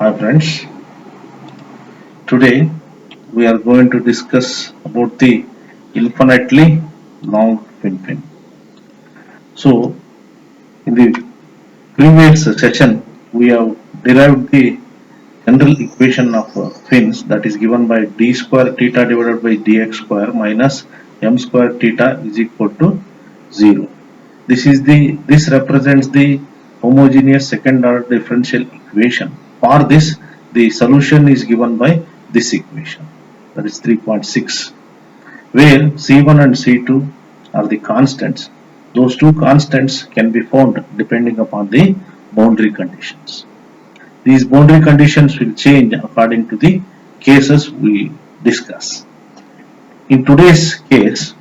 Hi friends, today we are going to discuss about the infinitely long fin. So in the previous session we have derived the general equation of fins, that is given by d square theta divided by dx square minus m square theta is equal to 0. This represents the homogeneous second order differential equation. For this, the solution is given by this equation, that is 3.6, where C1 and C2 are the constants. Those two constants can be found depending upon the boundary conditions. These boundary conditions will change according to the cases we discuss. In today's case,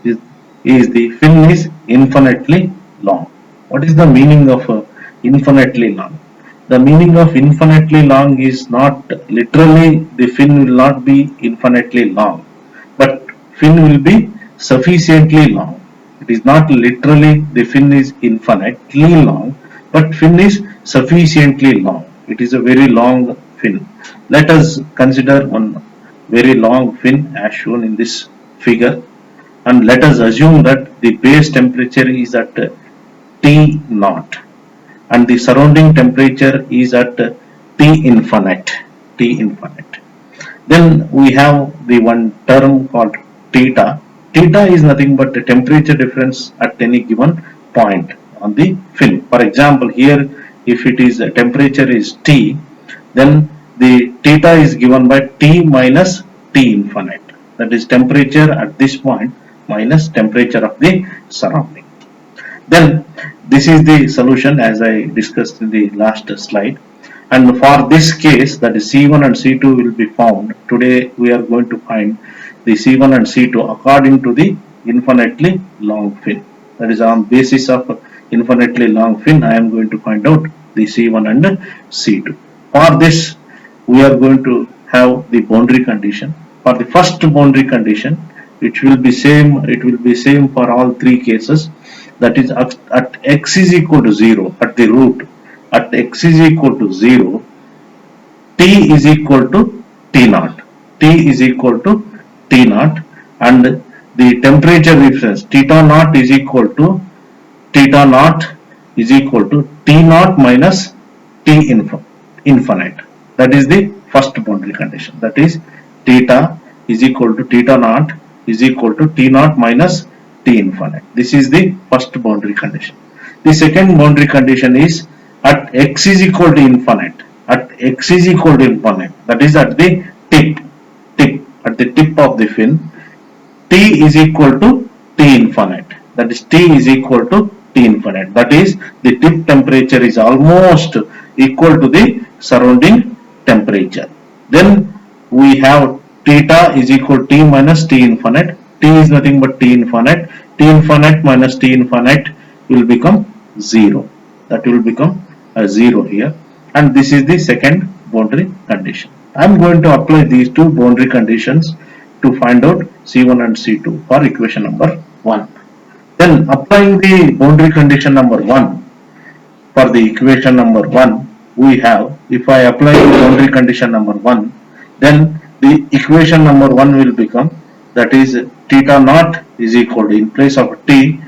is the film is infinitely long. What is the meaning of infinitely long? The meaning of infinitely long is not literally the fin will not be infinitely long, but fin will be sufficiently long. It is not literally the fin is infinitely long, but fin is sufficiently long. It is a very long fin. Let us consider one very long fin as shown in this figure, and let us assume that the base temperature is at T naught and the surrounding temperature is at T infinite. T infinite. Then we have the one term called theta. Theta is nothing but the temperature difference at any given point on the film. For example, here if it is temperature is T, then the theta is given by T minus T infinite. That is temperature at this point minus temperature of the surrounding. Then this is the solution as I discussed in the last slide. And for this case, that is C1 and C2 will be found. Today we are going to find the C1 and C2 according to the infinitely long fin. That is on basis of infinitely long fin, I am going to find out the C1 and C2. For this, we are going to have the boundary condition. For the first boundary condition, it will be same for all three cases. That is at x is equal to 0 at the root, at x is equal to 0, t is equal to t naught. T is equal to t naught, and the temperature difference theta naught is equal to t naught minus t infinite. That is the first boundary condition. That is theta is equal to theta naught is equal to t naught minus t infinite. This is the first boundary condition. The second boundary condition is at x is equal to infinite. At x is equal to infinite. That is at the at the tip of the fin. T is equal to T infinite. That is T is equal to T infinite. That is the tip temperature is almost equal to the surrounding temperature. Then we have theta is equal to T minus T infinite. T is nothing but T infinite. T infinite minus T infinite will become 0. That will become a 0 here. And this is the second boundary condition. I am going to apply these two boundary conditions to find out C1 and C2 for equation number 1. Then applying the boundary condition number 1 for the equation number 1, we have, if I apply the boundary condition number 1, then the equation number 1 will become, that is theta naught is equal to, in place of t,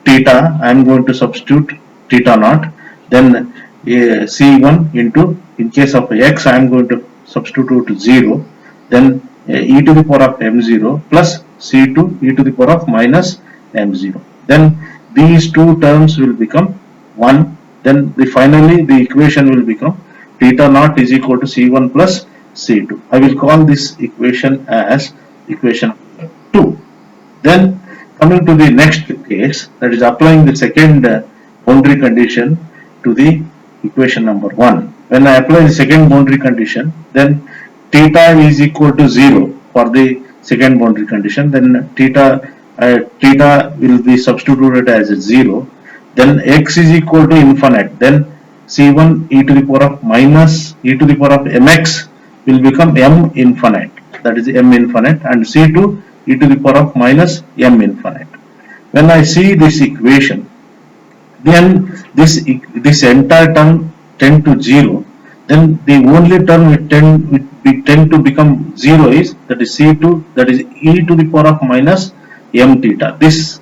theta, I am going to substitute theta naught, then C1 into, in case of x I am going to substitute 0, then e to the power of m0 plus C2 e to the power of minus m0. Then these two terms will become 1. Then finally the equation will become theta naught is equal to C1 plus C2. I will call this equation as equation 2. Then coming to the next case, that is applying the second boundary condition to the equation number 1. When I apply the second boundary condition, then theta is equal to 0 for the second boundary condition. Then theta will be substituted as 0. Then x is equal to infinite. Then C1 e to the power of minus e to the power of mx will become m infinite. That is m infinite, and C2 e to the power of minus m infinite. When I see this equation, then this entire term tend to 0. then the only term we tend to become 0 is, that is C2, that is e to the power of minus m theta. This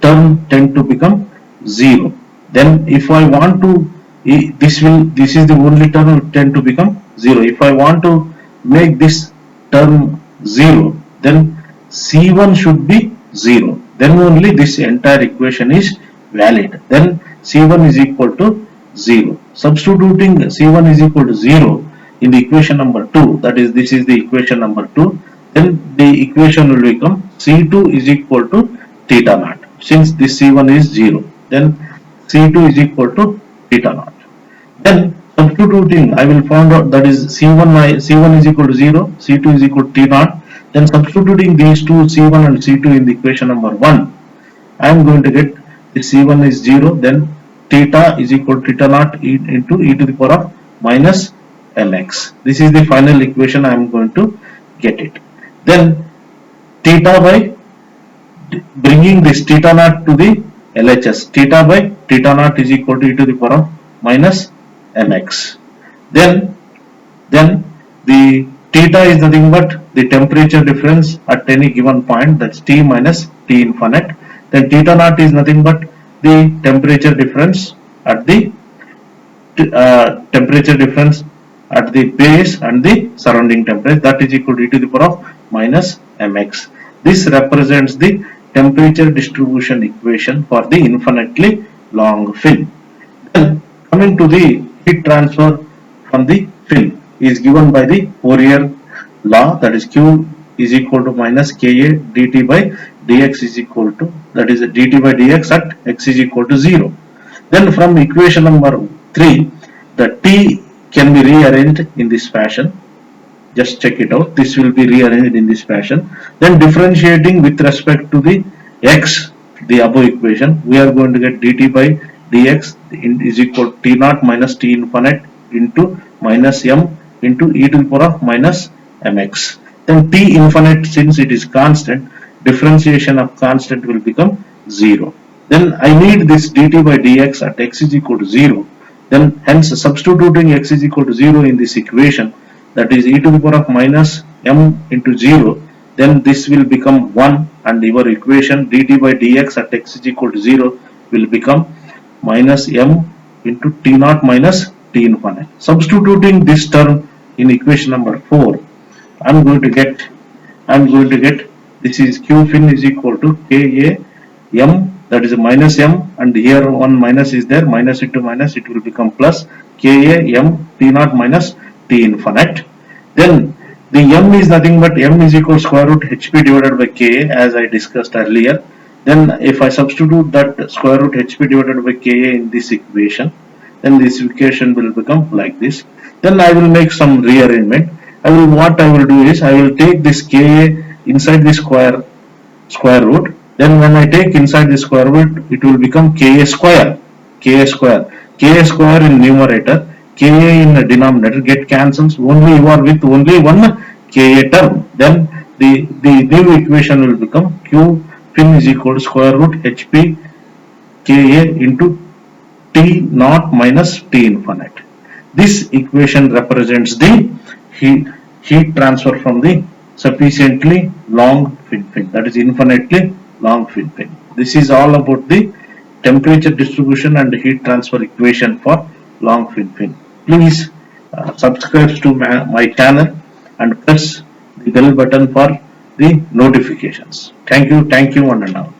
term tend to become 0. Then if I want to, this is the only term which tend to become 0. If I want to make this term 0, then C1 should be 0. Then only this entire equation is valid. Then C1 is equal to 0. Substituting C1 is equal to 0 in the equation number 2, that is, this is the equation number 2, then the equation will become C2 is equal to theta naught. Since this C1 is 0, then C2 is equal to theta naught. Then substituting, I will find out, that is C1 is equal to 0, C2 is equal to T naught. Then substituting these two, C1 and C2, in the equation number 1, I am going to get the C1 is 0, then theta is equal to theta naught into e to the power of minus mx. This is the final equation I am going to get it. Then theta by bringing this theta naught to the LHS, theta by theta naught is equal to e to the power of minus mx. Then the theta is nothing but the temperature difference at any given point, that's T minus T infinite. Then theta naught is nothing but the temperature difference at the base and the surrounding temperature, that is equal to e to the power of minus mx. This represents the temperature distribution equation for the infinitely long film. Then coming to the heat transfer from the film is given by the Fourier law, that is Q is equal to minus Ka dt by dx is equal to, that is dt by dx at x is equal to 0. Then from equation number 3, the T can be rearranged in this fashion. Just check it out. This will be rearranged in this fashion. Then differentiating with respect to the x, the above equation, we are going to get dt by dx is equal to T naught minus T infinite into minus m into e to the power of minus mx. Then T infinite, since it is constant, differentiation of constant will become 0. Then I need this dt by dx at x is equal to 0. Then hence substituting x is equal to 0 in this equation, that is e to the power of minus m into 0, then this will become 1, and your equation dt by dx at x is equal to 0 will become minus m into T naught minus T infinite. Substituting this term in equation number 4, I am going to get this is Q fin is equal to Ka m, that is a minus m, and here one minus is there, minus into minus it will become plus Ka m T naught minus T infinite. Then the m is nothing but m is equal to square root hp divided by Ka, as I discussed earlier. Then if I substitute that square root hp divided by Ka in this equation, then this equation will become like this. Then I will make some rearrangement. What I will do is, I will take this Ka inside the square root. Then when I take inside the square root, it will become Ka square in numerator, Ka in the denominator get cancels, only you are with only one Ka term. Then the new equation will become Q fin is equal to square root hp Ka into T naught minus T infinite. This equation represents the heat transfer from the sufficiently long fin, that is infinitely long fin. This is all about the temperature distribution and heat transfer equation for long fin. Please subscribe to my channel and press the bell button for the notifications. Thank you, one and all.